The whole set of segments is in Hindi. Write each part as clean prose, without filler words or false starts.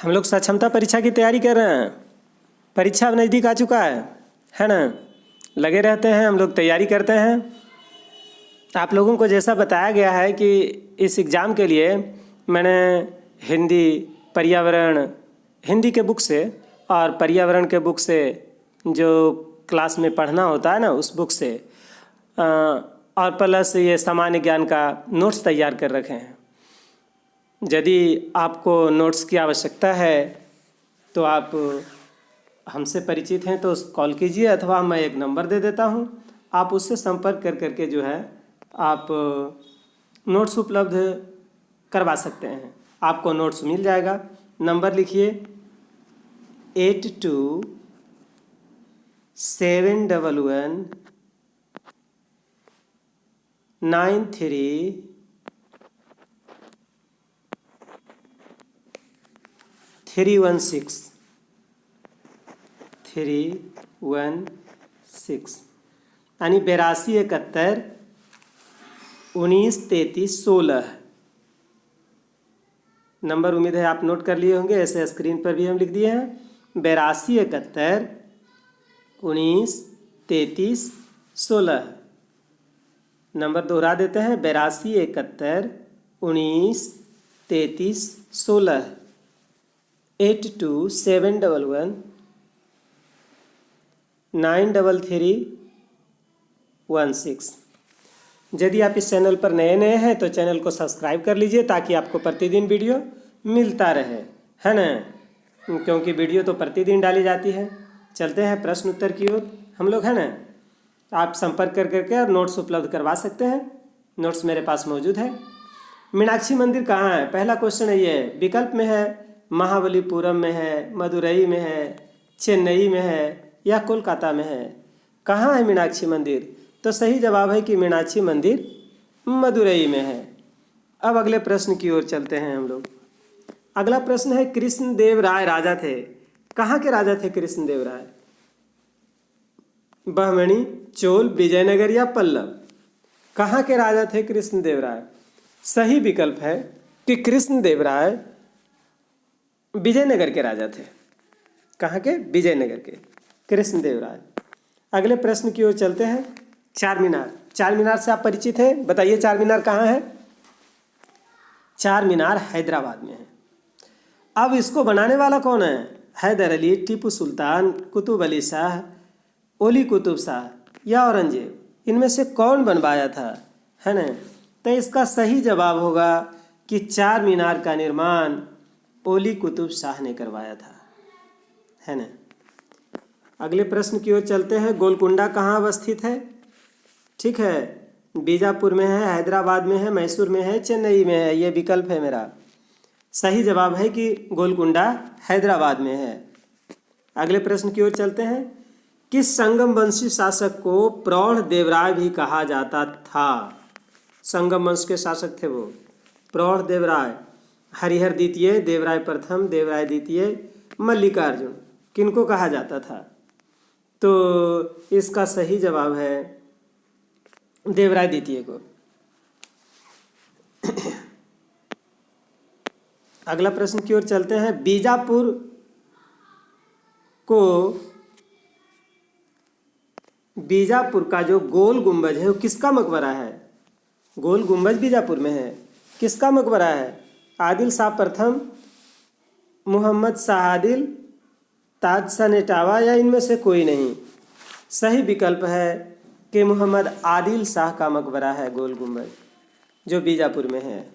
हम लोग सक्षमता परीक्षा की तैयारी कर रहे हैं। परीक्षा अब नज़दीक आ चुका है ना। लगे रहते हैं, हम लोग तैयारी करते हैं। आप लोगों को जैसा बताया गया है कि इस एग्ज़ाम के लिए मैंने हिंदी, पर्यावरण, हिंदी के बुक से और पर्यावरण के बुक से जो क्लास में पढ़ना होता है ना, उस बुक से और प्लस ये सामान्य ज्ञान का नोट्स तैयार कर रखे हैं। यदि आपको नोट्स की आवश्यकता है तो आप हमसे परिचित हैं तो कॉल कीजिए, अथवा मैं एक नंबर दे देता हूं, आप उससे संपर्क कर करके जो है आप नोट्स उपलब्ध करवा सकते हैं। आपको नोट्स मिल जाएगा। नंबर लिखिए 827316 यानी 8271193316 नंबर। उम्मीद है आप नोट कर लिए होंगे, ऐसे स्क्रीन पर भी हम लिख दिए हैं 8271193316। नंबर दोहरा देते हैं 8271193316 8271933316। यदि आप इस चैनल पर नए हैं तो चैनल को सब्सक्राइब कर लीजिए ताकि आपको प्रतिदिन वीडियो मिलता रहे, है ना, क्योंकि वीडियो तो प्रतिदिन डाली जाती है। चलते हैं प्रश्न उत्तर की ओर हम लोग, है ना। आप संपर्क कर करके और नोट्स उपलब्ध करवा सकते हैं। नोट्स मेरे पास मौजूद है। मीनाक्षी मंदिर कहाँ है? पहला क्वेश्चन है ये। विकल्प में है महाबलीपुरम में है, मदुरई में है, चेन्नई में है या कोलकाता में है। कहाँ है मीनाक्षी मंदिर? तो सही जवाब है कि मीनाक्षी मंदिर मदुरई में है। अब अगले प्रश्न की ओर चलते हैं हम लोग। अगला प्रश्न है कृष्णदेव राय राजा थे। कहाँ के राजा थे कृष्णदेव राय? बहमनी, चोल, विजयनगर या पल्लव? कहाँ के राजा थे कृष्णदेव राय? सही विकल्प है कि कृष्णदेव राय विजयनगर के राजा थे। कहाँ के? विजयनगर के कृष्णदेव राय। अगले प्रश्न की ओर चलते हैं। चार मीनार। चार मीनार से आप परिचित हैं? बताइए चार मीनार कहाँ है? चार मीनार हैदराबाद में है। अब इसको बनाने वाला कौन है? हैदर अली, टीपू सुल्तान, कुतुब अली शाह, ओली कुतुब शाह या औरंगजेब? इनमें से कौन बनवाया था, है ना? तो इसका सही जवाब होगा कि चार मीनार का निर्माण ओली कुतुब शाह ने करवाया था, है ना। अगले प्रश्न की ओर चलते हैं। गोलकुंडा कहाँ अवस्थित है? ठीक है, बीजापुर में है, हैदराबाद में है, मैसूर में है, चेन्नई में है। ये विकल्प है मेरा। सही जवाब है कि गोलकुंडा हैदराबाद में है। अगले प्रश्न की ओर चलते हैं। किस संगम वंशी शासक को प्रौढ़ देवराय भी कहा जाता था? संगम वंश के शासक थे वो, प्रौढ़ देवराय। हरिहर द्वितीय, देवराय प्रथम, देवराय द्वितीय, मल्लिकार्जुन, किनको कहा जाता था? तो इसका सही जवाब है देवराय द्वितीय को। अगला प्रश्न की ओर चलते हैं। बीजापुर का जो गोल गुंबज है वो किसका मकबरा है? गोल गुंबज बीजापुर में है, किसका मकबरा है? आदिल शाह प्रथम, मोहम्मद शाह आदिल, ताज शाह नेटावा या इनमें से कोई नहीं? सही विकल्प है कि मोहम्मद आदिल शाह का मकबरा है गोल गुंबज, जो बीजापुर में है।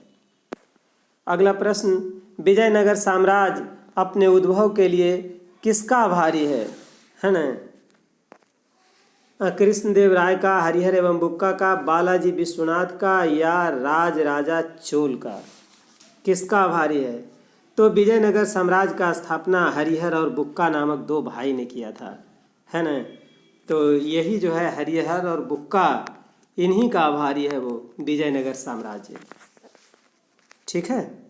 अगला प्रश्न। विजयनगर साम्राज्य अपने उद्भव के लिए किसका आभारी है ना? कृष्णदेव राय का, हरिहर एवं बुक्का का, बालाजी विश्वनाथ का या राज राजा चोल का? किसका आभारी है? तो विजयनगर साम्राज्य का स्थापना हरिहर और बुक्का नामक दो भाई ने किया था, है ना। तो यही जो है हरिहर और बुक्का, इन्हीं का आभारी है वो विजयनगर साम्राज्य। ठीक है,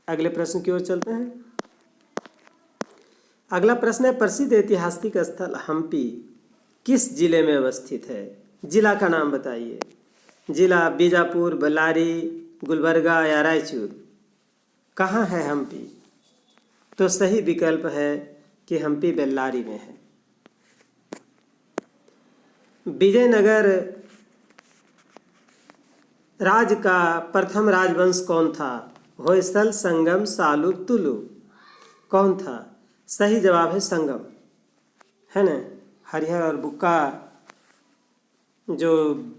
अगले प्रश्न की ओर चलते हैं। अगला प्रश्न है प्रसिद्ध ऐतिहासिक स्थल हम्पी किस जिले में अवस्थित है? जिला का नाम बताइए। जिला बीजापुर, बल्लारी, गुलबर्गा या रायचूर? कहाँ है हम्पी? तो सही विकल्प है कि हम्पी बेल्लारी में है। विजयनगर राज्य का प्रथम राजवंश कौन था? होयसल, संगम, सालू, तुलु। कौन था? सही जवाब है संगम, है ना। हरिहर और बुक्का जो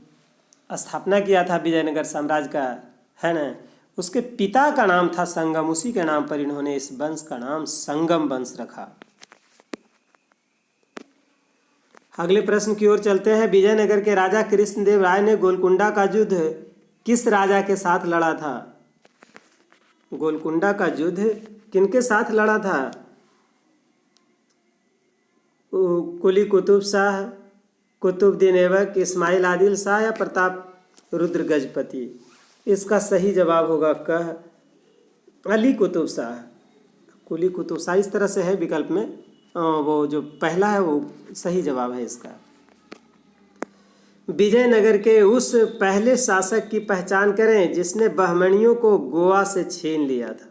स्थापना किया था विजयनगर साम्राज्य का, है ना, उसके पिता का नाम था संगम, उसी के नाम पर इन्होंने इस वंश का नाम संगम वंश रखा। अगले प्रश्न की ओर चलते हैं। विजयनगर के राजा कृष्णदेव राय ने गोलकुंडा का युद्ध किस राजा के साथ लड़ा था? गोलकुंडा का युद्ध किनके साथ लड़ा था? कुली कुतुब शाह, कुतुबुद्दीन ऐबक, इस्माइल आदिल शाह या प्रताप रुद्र गजपति? इसका सही जवाब होगा कह अली कुतुब शाह, कुली कुतुब शाह। इस तरह से है विकल्प में, वो जो पहला है वो सही जवाब है इसका। विजयनगर के उस पहले शासक की पहचान करें जिसने बहमनियों को गोवा से छीन लिया था।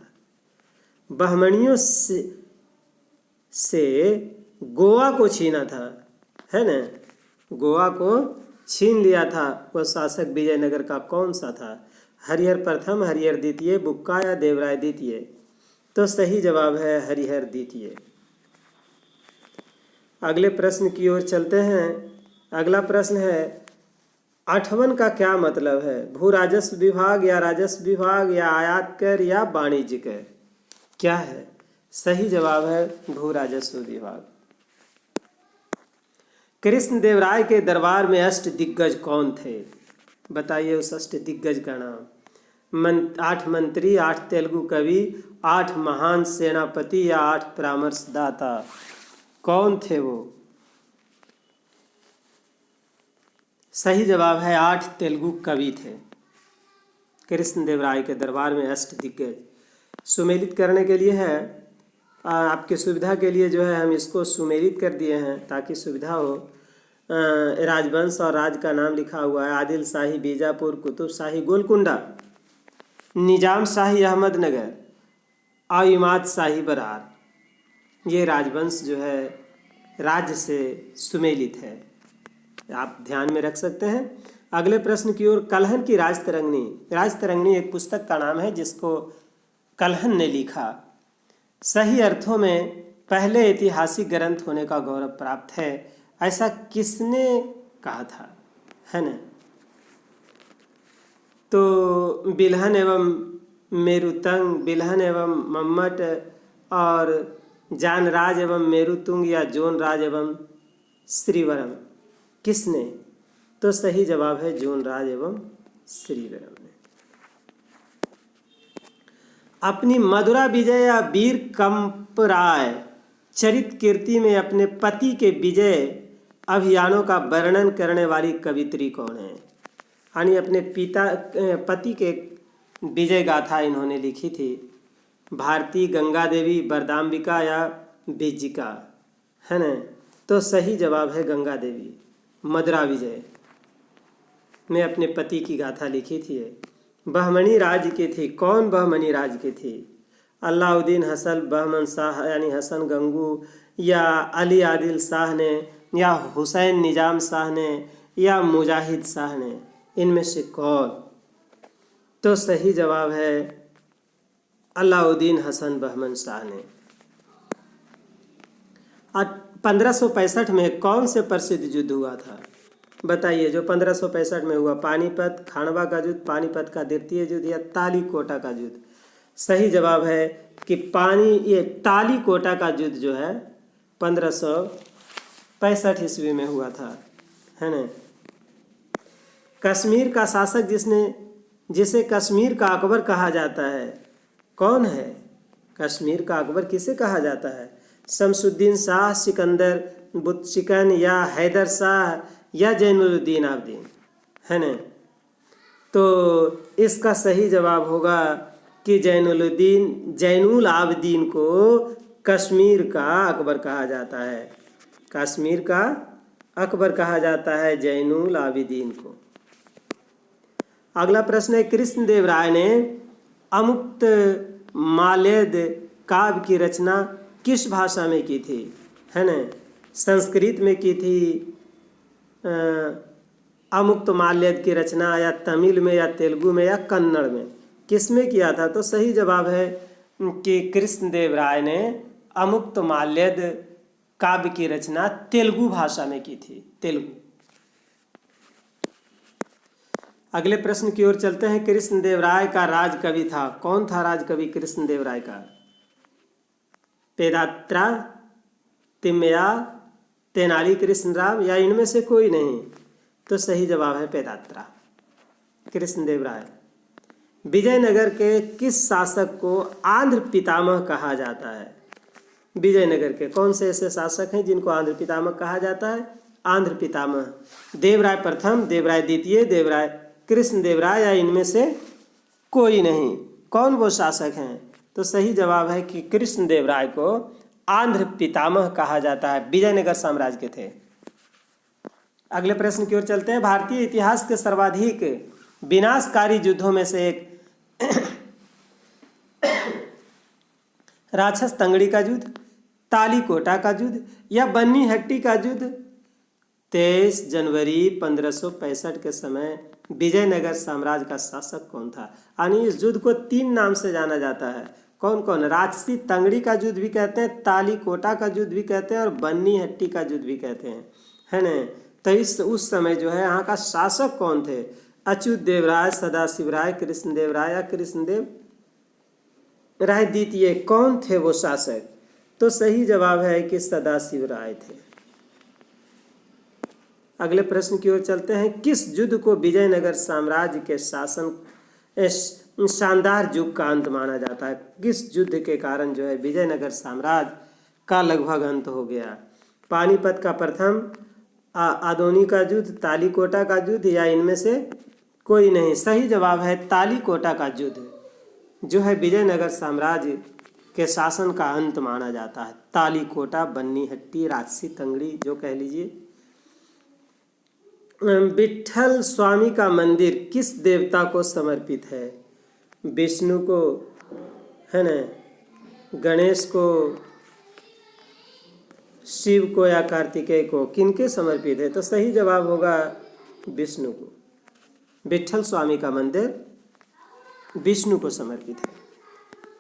बहमनियों से गोवा को छीना था, है ना, गोवा को छीन लिया था। वह शासक विजयनगर का कौन सा था? हरिहर प्रथम, हरिहर द्वितीय, बुक्का या देवराय द्वितीय? तो सही जवाब है हरिहर द्वितीय। अगले प्रश्न की ओर चलते हैं। अगला प्रश्न है, आठवन का क्या मतलब है? भू राजस्व विभाग या राजस्व विभाग या आयात कर या वाणिज्य कर? क्या है? सही जवाब है भू राजस्व विभाग। कृष्णदेव राय के दरबार में अष्ट दिग्गज कौन थे? बताइए उस अष्ट दिग्गज का नाम। 8 मंत्री, 8 तेलुगु कवि, 8 महान सेनापति या 8 परामर्शदाता? कौन थे वो? सही जवाब है 8 तेलुगु कवि थे। कृष्णदेव राय के दरबार में अष्ट दिग्गज। सुमेलित करने के लिए है, आपकी सुविधा के लिए जो है हम इसको सुमेलित कर दिए हैं ताकि सुविधा हो। राजवंश और राज का नाम लिखा हुआ है। आदिल शाही बीजापुर, कुतुब शाही गोलकुंडा, निजाम शाही अहमदनगर, इमाद शाही बरार। ये राजवंश जो है राज्य से सुमेलित है, आप ध्यान में रख सकते हैं। अगले प्रश्न की ओर, कलहन की राजतरंगिणी। राजतरंगिणी एक पुस्तक का नाम है जिसको कलहन ने लिखा। सही अर्थों में पहले ऐतिहासिक ग्रंथ होने का गौरव प्राप्त है, ऐसा किसने कहा था, है ना? तो बिल्हन एवं मेरुतंग, बिल्हन एवं मम्मट और जानराज एवं मेरुतुंग या जोनराज एवं श्रीवरम? किसने? तो सही जवाब है जोनराज एवं श्रीवरम ने। अपनी मधुरा विजय या वीर कंपराय चरित कीर्ति में अपने पति के विजय अभियानों का वर्णन करने वाली कवित्री कौन है? यानी अपने पति के विजय गाथा इन्होंने लिखी थी। भारती, गंगा देवी, वरदाम्बिका या बिजिका, है ना? तो सही जवाब है गंगा देवी। मधुरा विजय में अपने पति की गाथा लिखी थी। बहमनी राज्य के थे। कौन बहमनी राज्य के थे? अलाउद्दीन हसन बहमन शाह यानी हसन गंगू या अली आदिल शाह ने या हुसैन निजाम शाह ने या मुजाहिद शाह ने? इनमें से कौन? तो सही जवाब है अलाउद्दीन हसन बहमन शाह ने। 1565 में कौन से प्रसिद्ध युद्ध हुआ था? बताइए, जो 1565 में हुआ। पानीपत, खानवा का युद्ध, पानीपत का द्वितीय युद्ध या तालीकोटा का युद्ध? सही जवाब है कि ये तालीकोटा का युद्ध जो है 1565 ईस्वी में हुआ था, है ना? कश्मीर का शासक जिसे कश्मीर का अकबर कहा जाता है, कौन है? कश्मीर का अकबर किसे कहा जाता है? शमसुद्दीन शाह, सिकंदर बुतशिकन या हैदर शाह या जैनुलुद्दीन आबदीन, है ना? तो इसका सही जवाब होगा कि जैनुल आबदीन को कश्मीर का अकबर कहा जाता है। कश्मीर का अकबर कहा जाता है जैनुल आबदीन को। अगला प्रश्न है, कृष्णदेव राय ने अमुक्त माल्यद काव्य की रचना किस भाषा में की थी, है ना? संस्कृत में की थी, अमुक्तमाल्यद की रचना, या तमिल में, या तेलुगु में, या कन्नड़ में, किस में किया था? तो सही जवाब है कि कृष्णदेव राय ने अमुक्तमाल्यद काव्य की रचना तेलुगु भाषा में की थी, तेलुगु। अगले प्रश्न की ओर चलते हैं। कृष्णदेव राय का राज कवि था, कौन था राज कवि कृष्णदेव राय का? पेदात्रा, तिम्मया, तेनाली कृष्ण राव, या इनमें से कोई नहीं? तो सही जवाब है पेदात्रा। कृष्णदेव राय। विजयनगर के किस शासक को आंध्र पितामह कहा जाता है? विजयनगर के कौन से ऐसे शासक हैं जिनको आंध्र पितामह कहा जाता है? आंध्र पितामह देवराय प्रथम, देवराय द्वितीय, देवराय कृष्णदेव राय, या इनमें से कोई नहीं? कौन वो शासक हैं? तो सही जवाब है कि कृष्णदेव राय को आंध्र पितामह कहा जाता है, विजयनगर साम्राज्य के थे। अगले प्रश्न की ओर चलते हैं। भारतीय इतिहास के सर्वाधिक विनाशकारी युद्धों में से एक राक्षस तंगड़ी का युद्ध, तालीकोटा का युद्ध, या बन्नी हट्टी का युद्ध 23 जनवरी 1565 के समय विजयनगर साम्राज्य का शासक कौन था? यानी इस युद्ध को 3 नाम से जाना जाता है। कौन कौन? राक्षसी तंगड़ी का युद्ध भी कहते हैं, तालीकोटा का युद्ध भी कहते हैं, और बन्नी हट्टी का युद्ध भी कहते हैं, है ना? तो उस समय जो है यहाँ का शासक कौन थे? अच्युत देव राय, सदाशिव राय, कृष्णदेव राय, या कृष्णदेव राय द्वितीय, कौन थे वो शासक? तो सही जवाब है कि सदाशिव राय थे। अगले प्रश्न की ओर चलते हैं। किस युद्ध को विजयनगर साम्राज्य के शासन शानदार युग का अंत माना जाता है? किस युद्ध के कारण जो है विजयनगर साम्राज्य का लगभग अंत हो गया? पानीपत का प्रथम, आदोनी का युद्ध, तालीकोटा का युद्ध, या इनमें से कोई नहीं? सही जवाब है तालीकोटा का युद्ध जो है विजयनगर साम्राज्य के शासन का अंत माना जाता है। तालीकोटा, बन्नी हट्टी, राक्षसी तंगड़ी जो कह लीजिए। विट्ठल स्वामी का मंदिर किस देवता को समर्पित है? विष्णु को, है ना, गणेश को, शिव को, या कार्तिकेय को? किनके समर्पित है? तो सही जवाब होगा विष्णु को। विट्ठल स्वामी का मंदिर विष्णु को समर्पित है।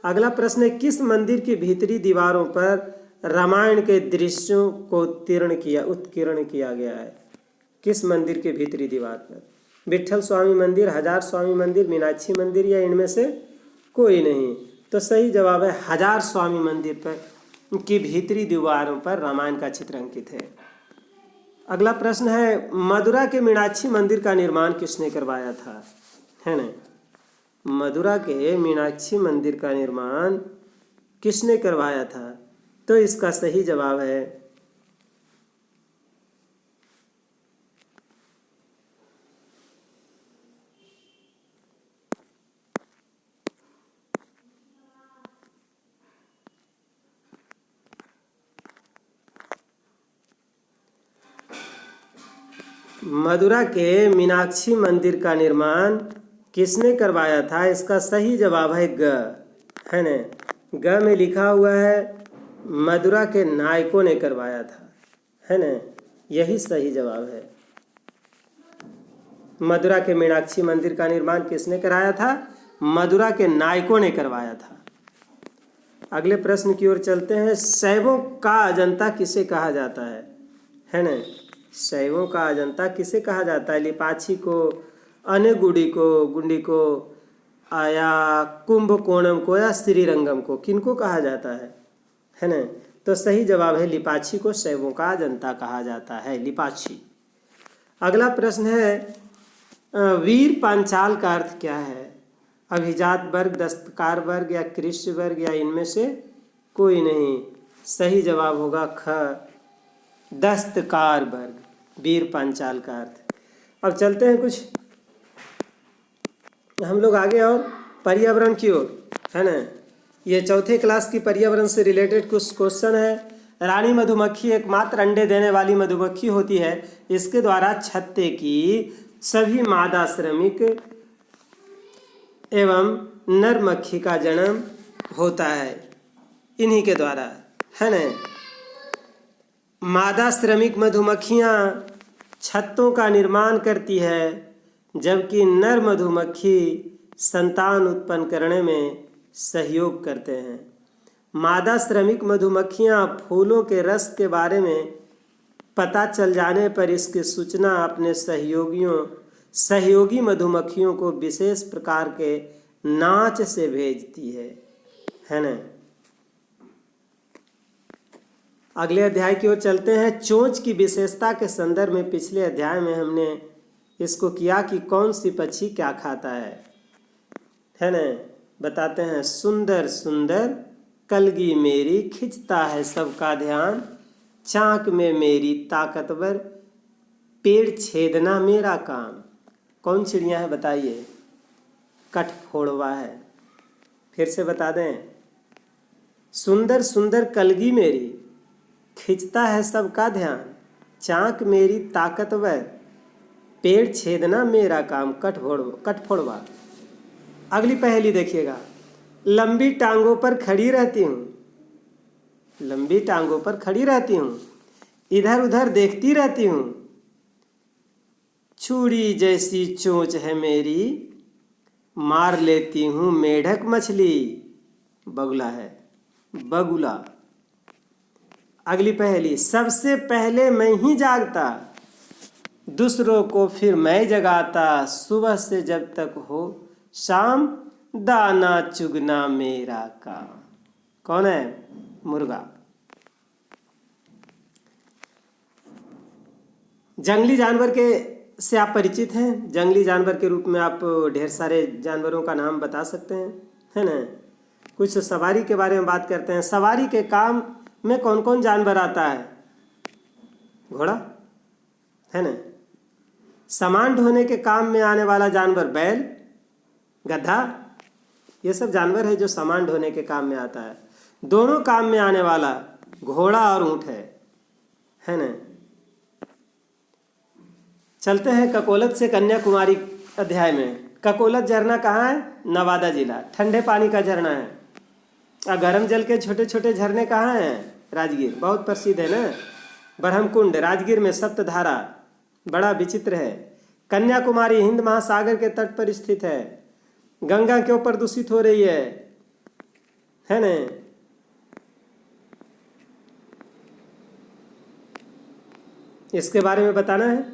अगला प्रश्न है। किस मंदिर की भीतरी दीवारों पर रामायण के दृश्यों को उत्कीर्ण किया गया है? किस मंदिर के भीतरी दीवार पर? विट्ठल स्वामी मंदिर, हजार स्वामी मंदिर, मीनाक्षी मंदिर, या इनमें से कोई नहीं? तो सही जवाब है हजार स्वामी मंदिर पर की भीतरी दीवारों पर रामायण का चित्र अंकित है। अगला प्रश्न है। मदुरा के मीनाक्षी मंदिर का निर्माण किसने करवाया था? है ना, मदुरा के मीनाक्षी मंदिर का निर्माण किसने करवाया था? तो इसका सही जवाब है मदुरा के मीनाक्षी मंदिर का निर्माण किसने करवाया था? इसका सही जवाब है ग, है ना। ग में लिखा हुआ है मदुरा के नायकों ने करवाया था, है ना, यही सही जवाब है। मदुरा के मीनाक्षी मंदिर का निर्माण किसने कराया था? मदुरा के नायकों ने करवाया था। अगले प्रश्न की ओर चलते हैं। शैवों का अजंता किसे कहा जाता है ना? शैवों का अजंता किसे कहा जाता है? लिपाछी को, अनेगुड़ी को, गुंडी को, या कुंभकोणम को, या श्रीरंगम को? किनको कहा जाता है ना? तो सही जवाब है लिपाछी को शैवों का अजंता कहा जाता है, लिपाछी। अगला प्रश्न है। वीर पांचाल का अर्थ क्या है? अभिजात वर्ग, दस्तकार वर्ग, या कृष्य वर्ग, या इनमें से कोई नहीं? सही जवाब होगा ख, दस्तकार वर्ग, वीर पांचाल का अर्थ। अब चलते हैं कुछ हम लोग आगे और पर्यावरण की ओर, है ना। ये चौथे क्लास की पर्यावरण से रिलेटेड कुछ क्वेश्चन है। रानी मधुमक्खी एकमात्र अंडे देने वाली मधुमक्खी होती है। इसके द्वारा छत्ते की सभी मादा श्रमिक एवं नर मक्खी का जन्म होता है। इन्हीं के द्वारा, है न। मादा श्रमिक मधुमक्खियाँ छत्तों का निर्माण करती है, जबकि नर मधुमक्खी संतान उत्पन्न करने में सहयोग करते हैं। मादा श्रमिक मधुमक्खियाँ फूलों के रस के बारे में पता चल जाने पर इसकी सूचना अपने सहयोगी मधुमक्खियों को विशेष प्रकार के नाच से भेजती है न। अगले अध्याय की ओर चलते हैं। चोंच की विशेषता के संदर्भ में पिछले अध्याय में हमने इसको किया कि कौन सी पक्षी क्या खाता है न। बताते हैं, सुंदर सुंदर कलगी मेरी खिंचता है सबका ध्यान, चाक में मेरी ताकतवर पेड़ छेदना मेरा काम। कौन चिड़िया है बताइए? कठफोड़वा है। फिर से बता दें, सुंदर सुंदर कलगी मेरी खिंचता है सबका ध्यान, चाक मेरी ताकतवर पेड़ छेदना मेरा काम, कठफोड़वा। अगली पहेली देखिएगा। लंबी टांगों पर खड़ी रहती हूँ, लंबी टांगों पर खड़ी रहती हूँ, इधर उधर देखती रहती हूँ, छुरी जैसी चोंच है मेरी, मार लेती हूँ मेढक मछली। बगुला है, बगुला। अगली पहेली। सबसे पहले मैं ही जागता, दूसरों को फिर मैं जगाता, सुबह से जब तक हो शाम, दाना चुगना मेरा काम। कौन है? मुर्गा। जंगली जानवर के से आप परिचित हैं। जंगली जानवर के रूप में आप ढेर सारे जानवरों का नाम बता सकते हैं, है ना। कुछ सवारी के बारे में बात करते हैं। सवारी के काम में कौन कौन जानवर आता है? घोड़ा, है ना। सामान ढोने के काम में आने वाला जानवर बैल, गधा, ये सब जानवर है जो सामान ढोने के काम में आता है। दोनों काम में आने वाला घोड़ा और ऊंट है ना। चलते हैं ककोलत से कन्याकुमारी अध्याय में। ककोलत झरना कहाँ है? नवादा जिला। ठंडे पानी का झरना है। और गर्म जल के छोटे छोटे झरने कहाँ हैं? राजगीर, बहुत प्रसिद्ध है ना। ब्रह्मकुंड राजगीर में सप्तधारा, बड़ा विचित्र है। कन्याकुमारी हिंद महासागर के तट पर स्थित है। गंगा क्यों प्रदूषित हो रही है ना। इसके बारे में बताना है।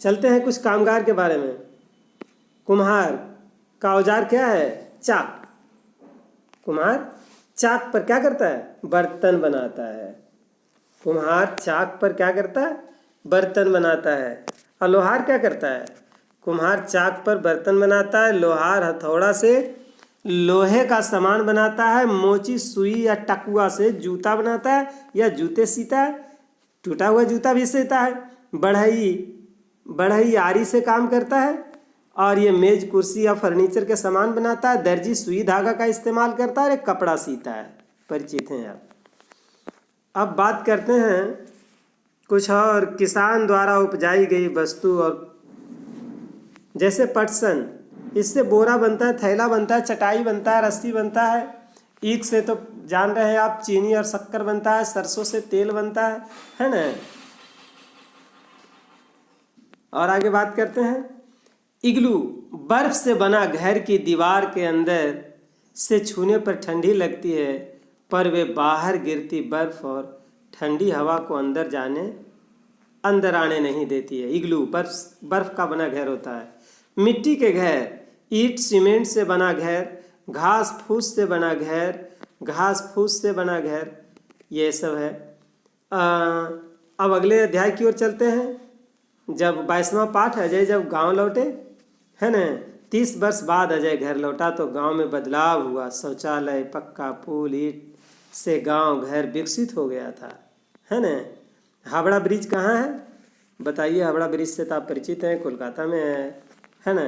चलते हैं कुछ कामगार के बारे में। कुम्हार का औजार क्या है? चाक। कुम्हार चाक पर क्या करता है? बर्तन बनाता है। कुम्हार चाक पर क्या करता है? बर्तन बनाता है। और लोहार क्या करता है? कुम्हार चाक पर बर्तन बनाता है, लोहार हथौड़ा से लोहे का सामान बनाता है, मोची सुई या टकुआ से जूता बनाता है या जूते सीता है, टूटा हुआ जूता भी सीता है। बढ़ई आरी से काम करता है और ये मेज कुर्सी या फर्नीचर के सामान बनाता है। दर्जी सुई धागा का इस्तेमाल करता है और कपड़ा सीता है। परिचित हैं आप। अब बात करते हैं कुछ और किसान द्वारा उपजाई गई वस्तु, और जैसे पटसन, इससे बोरा बनता है, थैला बनता है, चटाई बनता है, रस्सी बनता है। ईख से तो जान रहे हैं आप, चीनी और शक्कर बनता है। सरसों से तेल बनता है ना। और आगे बात करते हैं। इग्लू बर्फ से बना घर की दीवार के अंदर से छूने पर ठंडी लगती है, पर वे बाहर गिरती बर्फ और ठंडी हवा को अंदर आने नहीं देती है। इग्लू बर्फ का बना घर होता है। मिट्टी के घर, ईंट सीमेंट से बना घर, घास फूस से बना घर, ये सब है। अब अगले अध्याय की ओर चलते हैं। जब 22वां पाठ, अजय जब गांव लौटे, है ना। 30 वर्ष बाद अजय घर लौटा तो गांव में बदलाव हुआ। शौचालय, पक्का पुल, ईंट से गांव घर विकसित हो गया था, है ना। हावड़ा ब्रिज कहाँ है बताइए? हावड़ा ब्रिज से तो आप परिचित हैं, कोलकाता में है ना।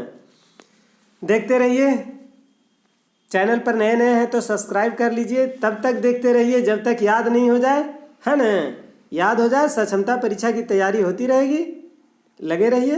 देखते रहिए। चैनल पर नए हैं तो सब्सक्राइब कर लीजिए। तब तक देखते रहिए जब तक याद नहीं हो जाए, है ना। याद हो जाए, सक्षमता परीक्षा की तैयारी होती रहेगी। लगे रहिए।